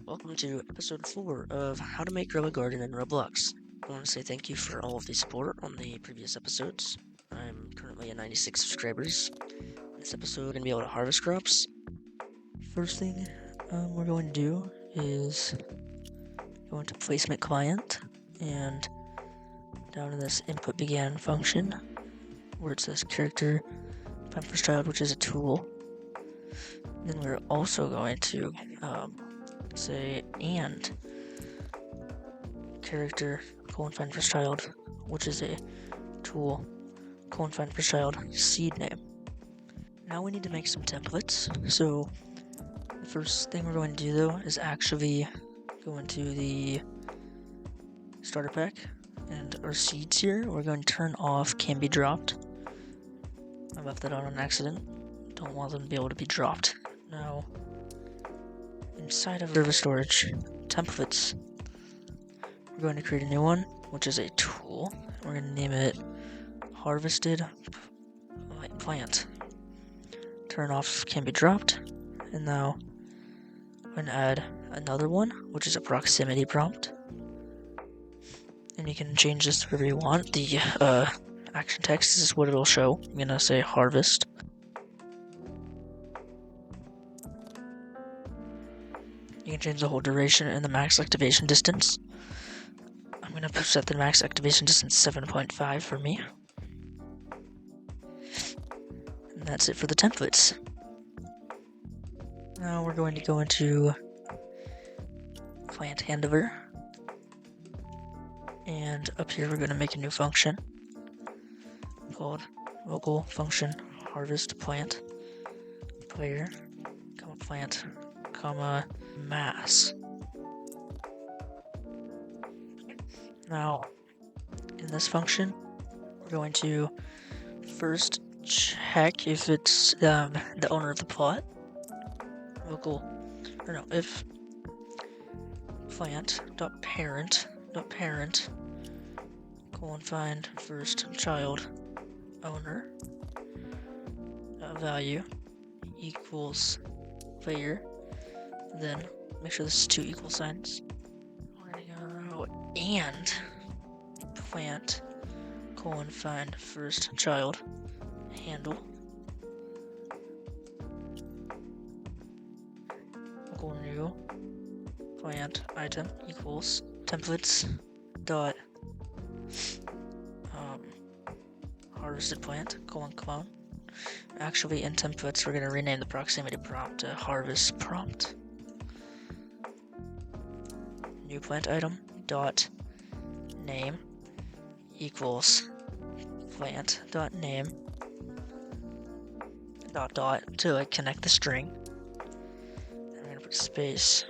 Welcome to episode 4 of How to Make Grow a Garden in Roblox. I want to say thank you for all of the support on the previous episodes. I'm currently at 96 subscribers. In this episode, we're going to be able to harvest crops. First thing we're going to do is go into placement client and down in this input began function where it says character find first child, which is a tool. Then we're also going to say and character find first child, which is a tool find first child seed name. Now we need to make some templates. So the first thing we're going to do though is actually go into the starter pack and our seeds here. We're going to turn off can be dropped. I left that on accident. Don't want them to be able to be dropped. Now inside of server storage templates, we're going to create a new one, which is a tool. We're going to name it harvested plant. Turn off can be dropped, and now we're going to add another one, which is a proximity prompt. And you can change this wherever you want. The action text is what it'll show. I'm going to say harvest. You can change the whole duration and the max activation distance. I'm going to set the max activation distance 7.5 for me. And that's it for the templates. Now we're going to go into plant handover. And up here we're going to make a new function called local function harvest plant player, plant, mass. Now, in this function, we're going to first check if it's the owner of the plot. If plant.parent find first child owner value equals player. Then make sure this is 2 equal signs. We're gonna go and plant find first child handle new plant item equals templates dot harvested plant clone. Actually, in templates, we're going to rename the proximity prompt to harvest prompt. New plant item dot name equals plant dot name dot to connect the string. I'm going to put space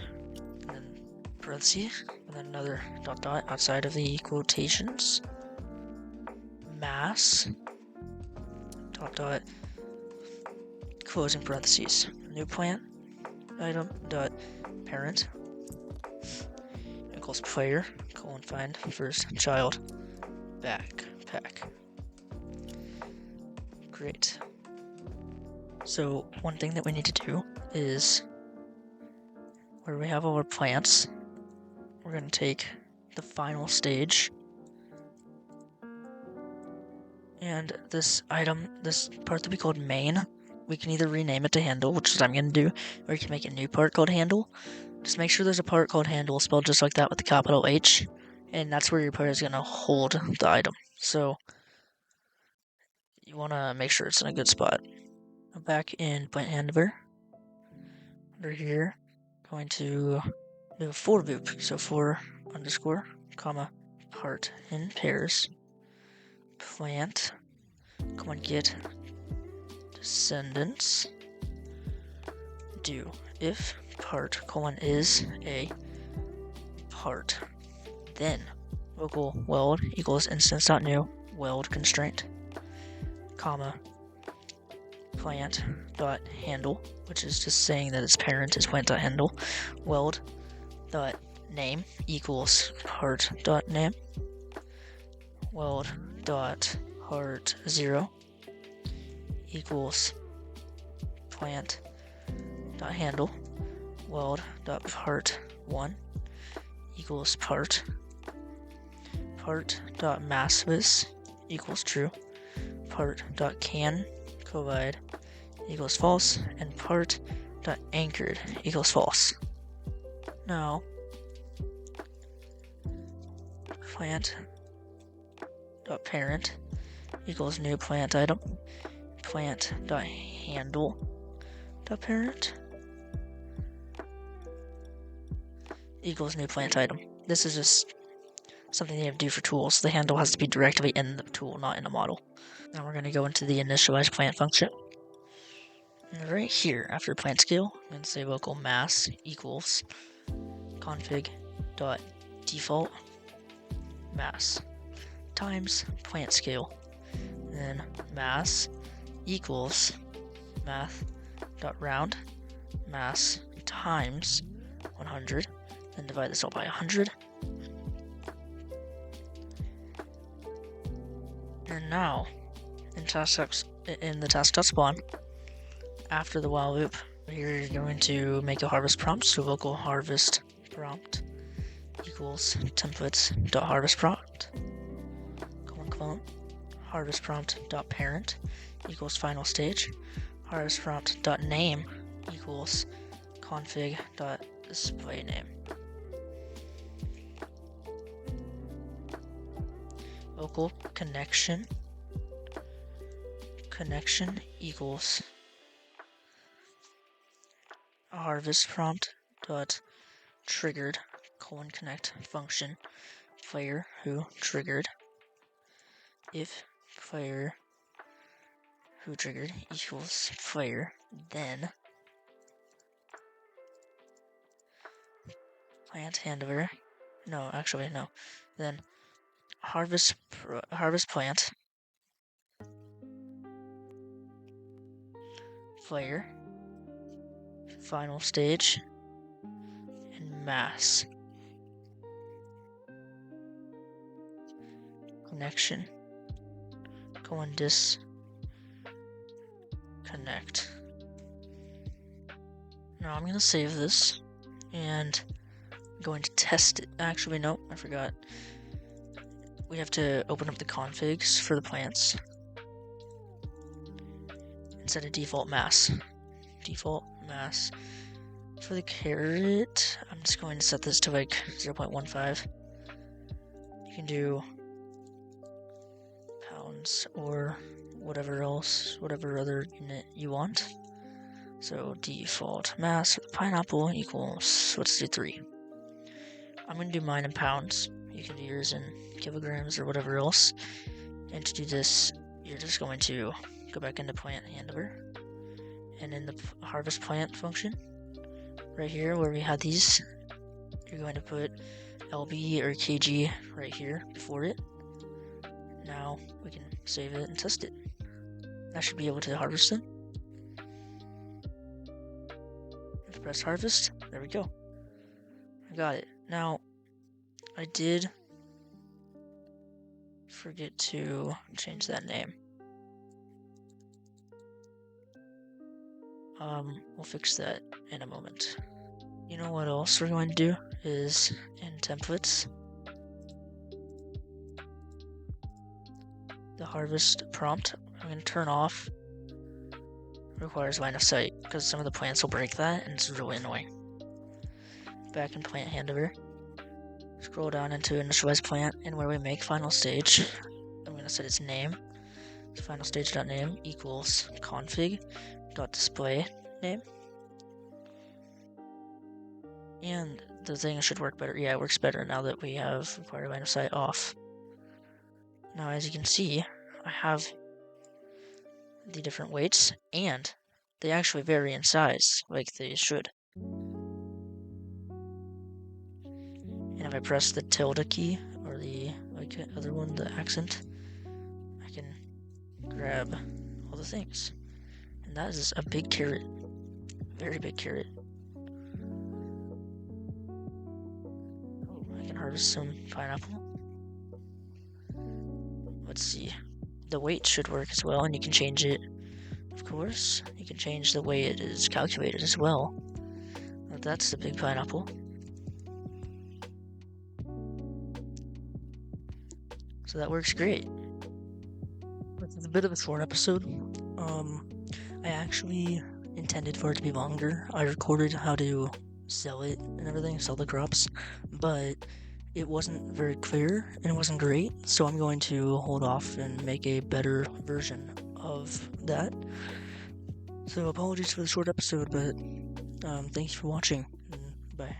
and then parentheses and then another dot outside of the quotations. Mass dot closing parentheses. New plant item dot parent equals player find first child backpack. Great. So one thing that we need to do is where we have all our plants, we're going to take the final stage and this part that we called main, we can either rename it to handle, which is what I'm going to do, or you can make a new part called handle. Just make sure there's a part called handle spelled just like that with a capital H, and that's where your player is going to hold the item. So you want to make sure it's in a good spot. Back in plant handover, under here, going to do a for loop. So for underscore, part in pairs, plant, get descendants, do if part is a part, then local weld equals instance.new weld constraint, plant dot handle, which is just saying that its parent is plant dot handle, weld dot name equals part dot name, weld dot part 0 equals plant dot handle weld.part1 equals part.massvis equals true, part.can collide equals false, and part.anchored equals false. Now, plant.parent equals new plant item, plant.handle.parent equals new plant item. This is just something you have to do for tools. The handle has to be directly in the tool, not in a model. Now we're going to go into the initialize plant function. And right here, after plant scale, I'm going to say local mass equals config.default mass times plant scale. Then mass equals math.round mass times 100. Then divide this all by 100. And now, in the task.spawn, after the while loop, you're going to make a harvest prompt. So local harvest prompt equals templates.harvest prompt, clone, harvest prompt.parent equals final stage, harvest prompt.name equals config.display name. Local connection equals harvest prompt dot triggered connect function player who triggered if player who triggered equals player, then plant handler then harvest plant player final stage and mass connection disconnect. Now I'm gonna save this and I'm going to test it. Actually, no, I forgot. We have to open up the configs for the plants and set a default mass. For the carrot, I'm just going to set this to like 0.15. You can do pounds or whatever other unit you want. So default mass for the pineapple equals, let's do 3. I'm going to do mine in pounds. You can do yours in kilograms or whatever else. And to do this, you're just going to go back into plant handler. And in the harvest plant function, right here where we had these, you're going to put LB or KG right here before it. Now we can save it and test it. I should be able to harvest them. If I press harvest, there we go. I got it. Now, I did forget to change that name. We'll fix that in a moment. You know what else we're going to do is in templates, the harvest prompt, I'm going to turn off requires line of sight because some of the plants will break that and it's really annoying. Back in plant handler, scroll down into initialize plant, and where we make final stage, I'm going to set its name. Final stage.name equals config.display name. And the thing should work better. Yeah, it works better now that we have required line of sight off. Now, as you can see, I have the different weights, and they actually vary in size, like they should. And if I press the tilde key, or the other one, the accent, I can grab all the things. And that is a big carrot. Very big carrot. Oh, I can harvest some pineapple. Let's see. The weight should work as well, and you can change it, of course. You can change the way it is calculated as well. That's the big pineapple. So that works great. This is a bit of a short episode. I actually intended for it to be longer. I recorded how to sell it and everything, sell the crops, but it wasn't very clear and it wasn't great, so I'm going to hold off and make a better version of that. So apologies for the short episode, but thanks for watching, and bye.